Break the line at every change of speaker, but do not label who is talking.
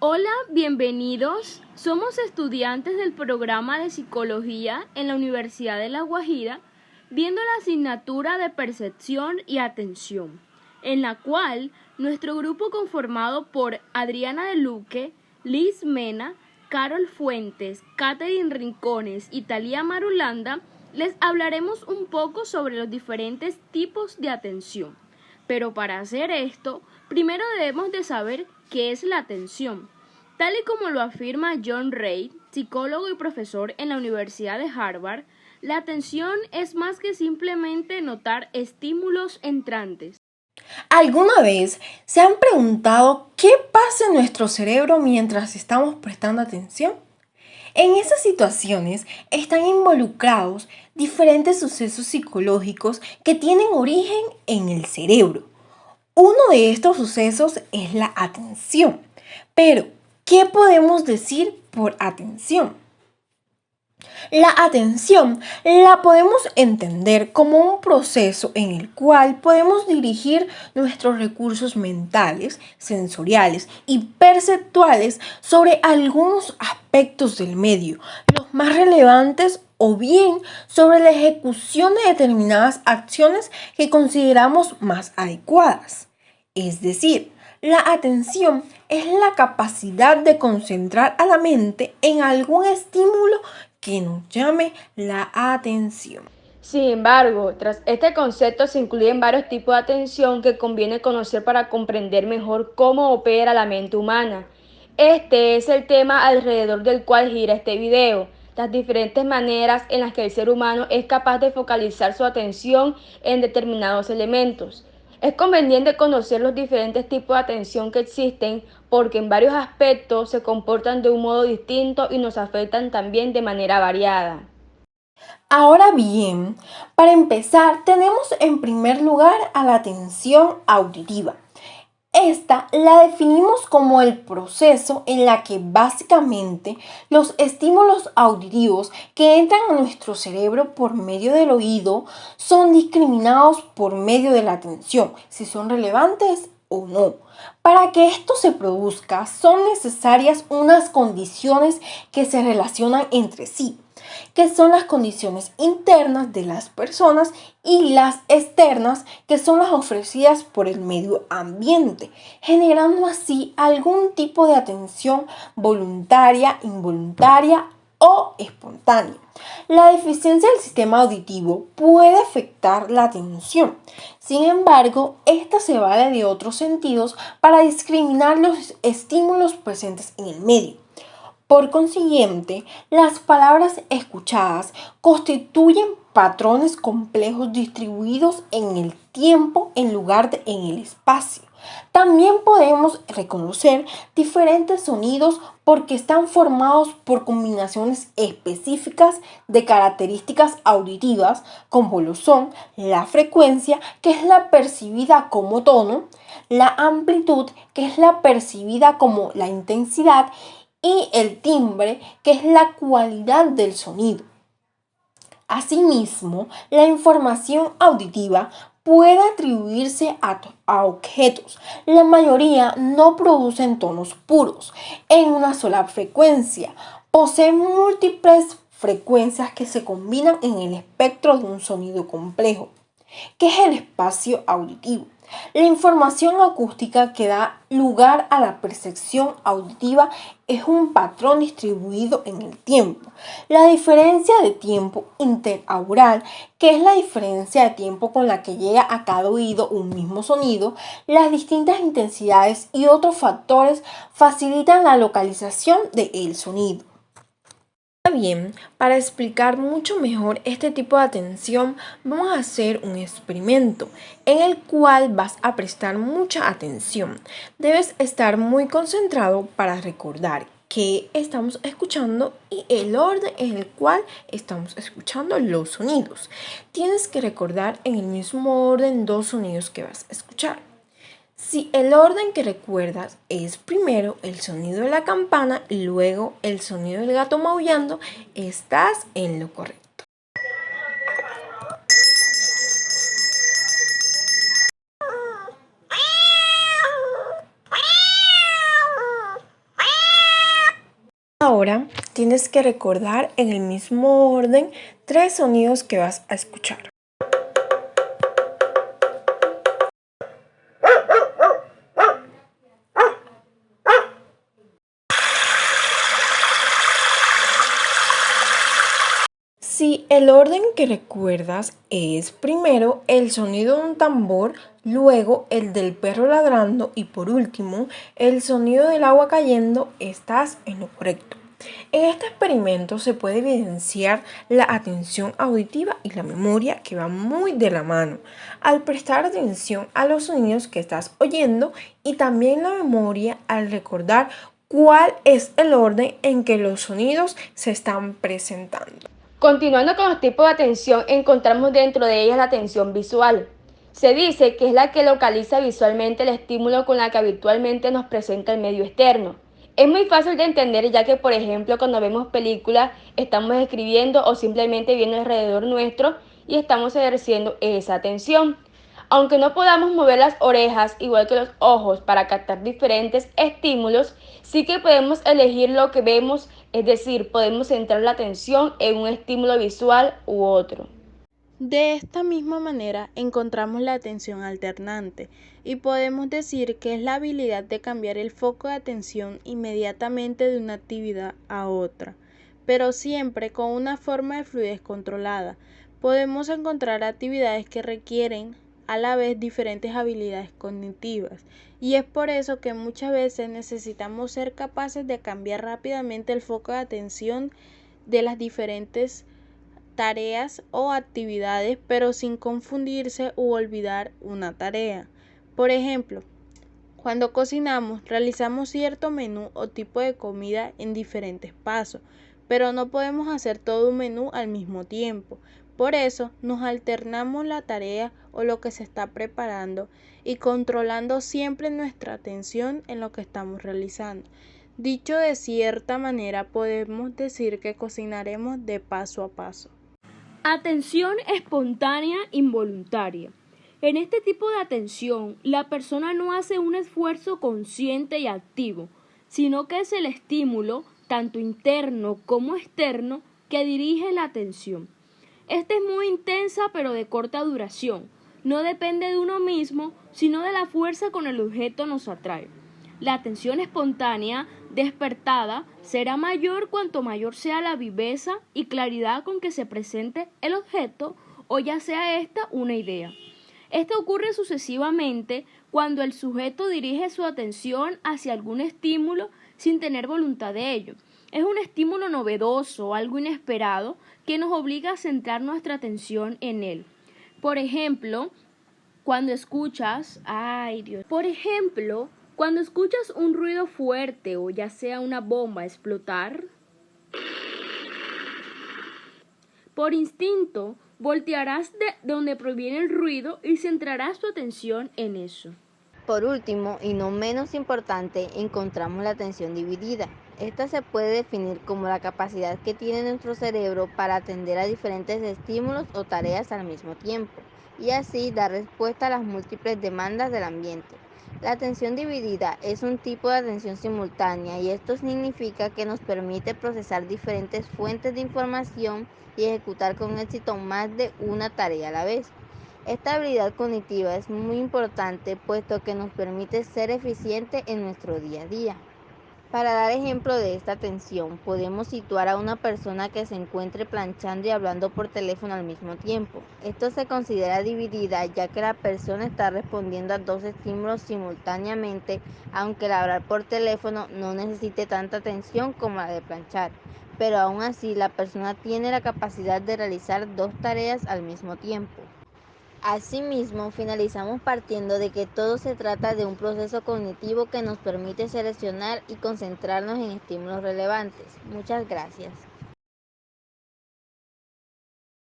Hola, bienvenidos. Somos estudiantes del programa de Psicología en la Universidad de La Guajira, viendo la asignatura de Percepción y Atención, en la cual nuestro grupo conformado por Adriana de Luque, Liz Mena, Carol Fuentes, Catherine Rincones y Talía Marulanda, les hablaremos un poco sobre los diferentes tipos de atención. Pero para hacer esto, primero debemos de saber qué es la atención. Tal y como lo afirma John Reid, psicólogo y profesor en la Universidad de Harvard, la atención es más que simplemente notar estímulos entrantes.
¿Alguna vez se han preguntado qué pasa en nuestro cerebro mientras estamos prestando atención? En esas situaciones están involucrados diferentes sucesos psicológicos que tienen origen en el cerebro. Uno de estos sucesos es la atención. Pero, ¿qué podemos decir por atención? La atención la podemos entender como un proceso en el cual podemos dirigir nuestros recursos mentales, sensoriales y perceptuales sobre algunos aspectos del medio, los más relevantes, o bien sobre la ejecución de determinadas acciones que consideramos más adecuadas. Es decir, la atención es la capacidad de concentrar a la mente en algún estímulo que nos llame la atención.
Sin embargo, tras este concepto se incluyen varios tipos de atención que conviene conocer para comprender mejor cómo opera la mente humana. Este es el tema alrededor del cual gira este video, las diferentes maneras en las que el ser humano es capaz de focalizar su atención en determinados elementos. Es conveniente conocer los diferentes tipos de atención que existen porque en varios aspectos se comportan de un modo distinto y nos afectan también de manera variada.
Ahora bien, para empezar tenemos en primer lugar a la atención auditiva. Esta la definimos como el proceso en la que básicamente los estímulos auditivos que entran a nuestro cerebro por medio del oído son discriminados por medio de la atención, si son relevantes o no. Para que esto se produzca son necesarias unas condiciones que se relacionan entre sí, que son las condiciones internas de las personas y las externas, que son las ofrecidas por el medio ambiente, generando así algún tipo de atención voluntaria, involuntaria o espontánea. La deficiencia del sistema auditivo puede afectar la atención. Sin embargo, esta se vale de otros sentidos para discriminar los estímulos presentes en el medio. Por consiguiente, las palabras escuchadas constituyen patrones complejos distribuidos en el tiempo en lugar de en el espacio. También podemos reconocer diferentes sonidos porque están formados por combinaciones específicas de características auditivas, como lo son la frecuencia, que es la percibida como tono, la amplitud, que es la percibida como la intensidad, y el timbre, que es la cualidad del sonido. Asimismo, la información auditiva puede atribuirse a objetos. La mayoría no producen tonos puros en una sola frecuencia. Poseen múltiples frecuencias que se combinan en el espectro de un sonido complejo, que es el espacio auditivo. La información acústica que da lugar a la percepción auditiva es un patrón distribuido en el tiempo. La diferencia de tiempo interaural, que es la diferencia de tiempo con la que llega a cada oído un mismo sonido, las distintas intensidades y otros factores facilitan la localización del sonido. Bien, para explicar mucho mejor este tipo de atención, vamos a hacer un experimento en el cual vas a prestar mucha atención. Debes estar muy concentrado para recordar qué estamos escuchando y el orden en el cual estamos escuchando los sonidos. Tienes que recordar en el mismo orden dos sonidos que vas a escuchar. Si el orden que recuerdas es primero el sonido de la campana y luego el sonido del gato maullando, estás en lo correcto. Ahora tienes que recordar en el mismo orden 3 sonidos que vas a escuchar. Si el orden que recuerdas es primero el sonido de un tambor, luego el del perro ladrando y por último el sonido del agua cayendo, estás en lo correcto. En este experimento se puede evidenciar la atención auditiva y la memoria, que van muy de la mano, al prestar atención a los sonidos que estás oyendo, y también la memoria al recordar cuál es el orden en que los sonidos se están presentando.
Continuando con los tipos de atención, encontramos dentro de ellas la atención visual. Se dice que es la que localiza visualmente el estímulo con la que habitualmente nos presenta el medio externo. Es muy fácil de entender, ya que, por ejemplo, cuando vemos películas, estamos escribiendo o simplemente viendo alrededor nuestro y estamos ejerciendo esa atención. Aunque no podamos mover las orejas igual que los ojos para captar diferentes estímulos, sí que podemos elegir lo que vemos, es decir, podemos centrar la atención en un estímulo visual u otro.
De esta misma manera encontramos la atención alternante y podemos decir que es la habilidad de cambiar el foco de atención inmediatamente de una actividad a otra, pero siempre con una forma de fluidez controlada. Podemos encontrar actividades que requieren a la vez diferentes habilidades cognitivas, y es por eso que muchas veces necesitamos ser capaces de cambiar rápidamente el foco de atención de las diferentes tareas o actividades, pero sin confundirse u olvidar una tarea. Por ejemplo, cuando cocinamos, realizamos cierto menú o tipo de comida en diferentes pasos, pero no podemos hacer todo un menú al mismo tiempo. Por eso, nos alternamos la tarea o lo que se está preparando y controlando siempre nuestra atención en lo que estamos realizando. Dicho de cierta manera, podemos decir que cocinaremos de paso a paso.
Atención espontánea involuntaria. En este tipo de atención, la persona no hace un esfuerzo consciente y activo, sino que es el estímulo, tanto interno como externo, que dirige la atención. Esta es muy intensa pero de corta duración. No depende de uno mismo, sino de la fuerza con el objeto nos atrae. La atención espontánea despertada será mayor cuanto mayor sea la viveza y claridad con que se presente el objeto, o ya sea esta una idea. Esto ocurre sucesivamente cuando el sujeto dirige su atención hacia algún estímulo sin tener voluntad de ello. Es un estímulo novedoso o algo inesperado que nos obliga a centrar nuestra atención en él. Por ejemplo, cuando escuchas un ruido fuerte o ya sea una bomba explotar, por instinto voltearás de donde proviene el ruido y centrarás tu atención en eso.
Por último, y no menos importante, encontramos la atención dividida. Esta se puede definir como la capacidad que tiene nuestro cerebro para atender a diferentes estímulos o tareas al mismo tiempo, y así dar respuesta a las múltiples demandas del ambiente. La atención dividida es un tipo de atención simultánea, y esto significa que nos permite procesar diferentes fuentes de información y ejecutar con éxito más de una tarea a la vez. Esta habilidad cognitiva es muy importante, puesto que nos permite ser eficientes en nuestro día a día. Para dar ejemplo de esta atención, podemos situar a una persona que se encuentre planchando y hablando por teléfono al mismo tiempo. Esto se considera dividida, ya que la persona está respondiendo a dos estímulos simultáneamente, aunque el hablar por teléfono no necesite tanta atención como la de planchar. Pero aún así, la persona tiene la capacidad de realizar dos tareas al mismo tiempo. Asimismo, finalizamos partiendo de que todo se trata de un proceso cognitivo que nos permite seleccionar y concentrarnos en estímulos relevantes. Muchas gracias.